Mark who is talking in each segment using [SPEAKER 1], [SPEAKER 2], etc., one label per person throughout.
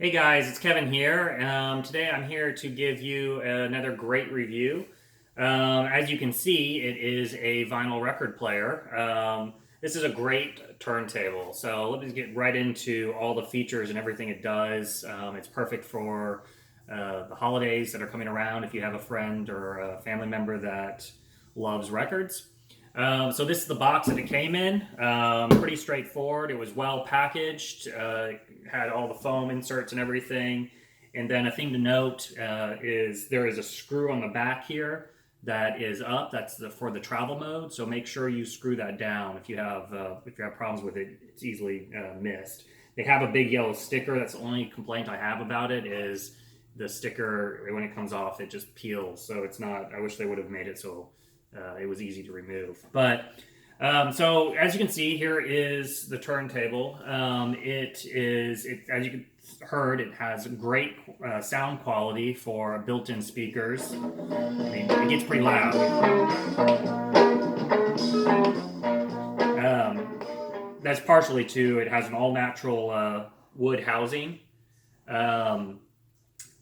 [SPEAKER 1] Hey guys, it's Kevin here. Today I'm here to give you another great review. As you can see, it is a vinyl record player. This is a great turntable. So let me get right into all the features and everything it does. It's perfect for the holidays that are coming around if you have a friend or a family member that loves records. So this is the box that it came in. Pretty straightforward. It was well packaged. Had all the foam inserts and everything. And then a thing to note is there is a screw on the back here that is up. That's for the travel mode. So make sure you screw that down if you have problems with it. It's easily missed. They have a big yellow sticker. That's the only complaint I have about it is the sticker, when it comes off, it just peels. So it's not. I wish they would have made it so it was easy to remove. But so as you can see, here is the turntable. As you heard, it has great sound quality for built-in speakers. I mean, it gets pretty loud. That's partially too. It has an all-natural wood housing.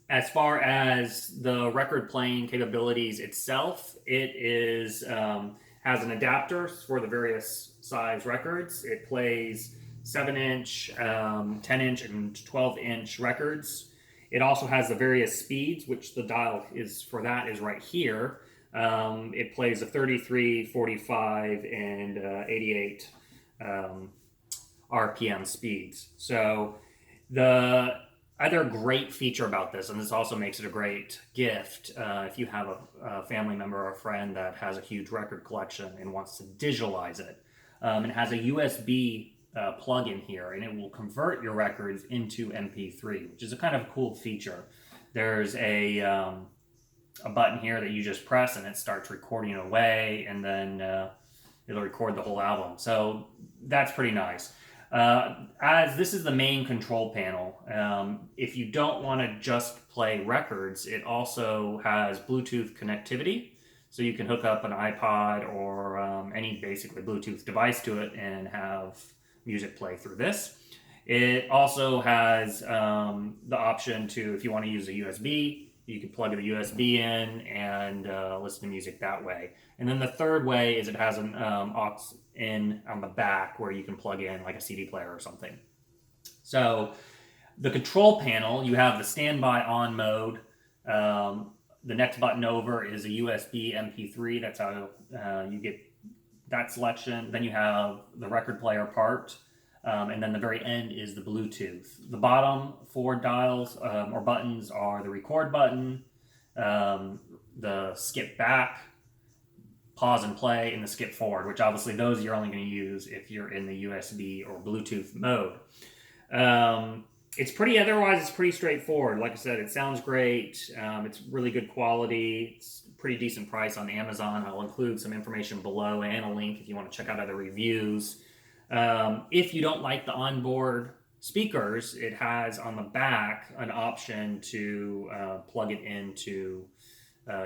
[SPEAKER 1] As far as the record playing capabilities itself, it is has an adapter for the various size records. It plays 7-inch, 10-inch, and 12-inch records. It also has the various speeds, which the dial is for that is right here. It plays a 33, 45, and 88 RPM speeds. So the other great feature about this, and this also makes it a great gift if you have a family member or a friend that has a huge record collection and wants to digitalize it. It has a USB plug in here, and it will convert your records into MP3, which is a kind of cool feature. There's a button here that you just press, and it starts recording away, and then it'll record the whole album. So that's pretty nice. As this is the main control panel, if you don't want to just play records, it also has Bluetooth connectivity. So you can hook up an iPod or any basically Bluetooth device to it and have music play through this. It also has the option to, if you want to use a USB, you can plug the USB in and listen to music that way. And then the third way is it has an aux in on the back where you can plug in like a CD player or something. So the control panel, you have the standby on mode. The next button over is a USB MP3. That's how you get that selection. Then you have the record player part. And then the very end is the Bluetooth. The bottom four dials or buttons are the record button, the skip back, pause and play, and the skip forward, which obviously those you're only going to use if you're in the USB or Bluetooth mode. It's pretty straightforward. Like I said, it sounds great. It's really good quality. It's pretty decent price on Amazon. I'll include some information below and a link if you want to check out other reviews. If you don't like the onboard speakers, it has on the back an option to plug it into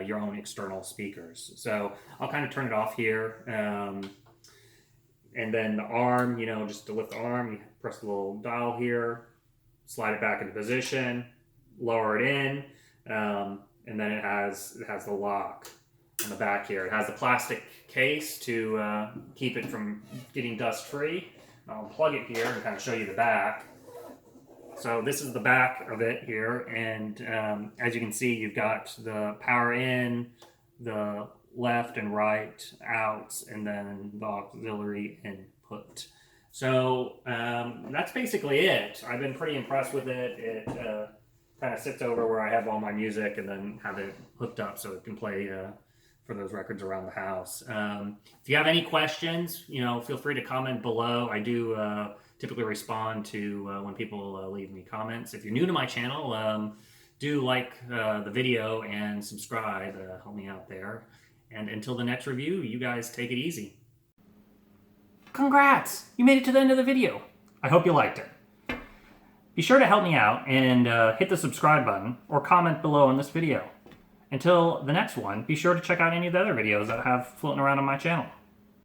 [SPEAKER 1] your own external speakers. So I'll kind of turn it off here. And then the arm, just to lift the arm, you press the little dial here, slide it back into position, lower it in, and then it has the lock on the back here. It has the plastic case to keep it from getting dust free. I'll plug it here and kind of show you the back. So this is the back of it here, and as you can see, you've got the power in, the left and right outs, and then the auxiliary input. So that's basically it. I've been pretty impressed with it. It kind of sits over where I have all my music and then have it hooked up so it can play for those records around the house. If you have any questions, feel free to comment below. I do typically respond to when people leave me comments. If you're new to my channel, do like the video and subscribe. Help me out there. And until the next review, you guys take it easy. Congrats! You made it to the end of the video. I hope you liked it. Be sure to help me out and hit the subscribe button or comment below on this video. Until the next one, be sure to check out any of the other videos that I have floating around on my channel.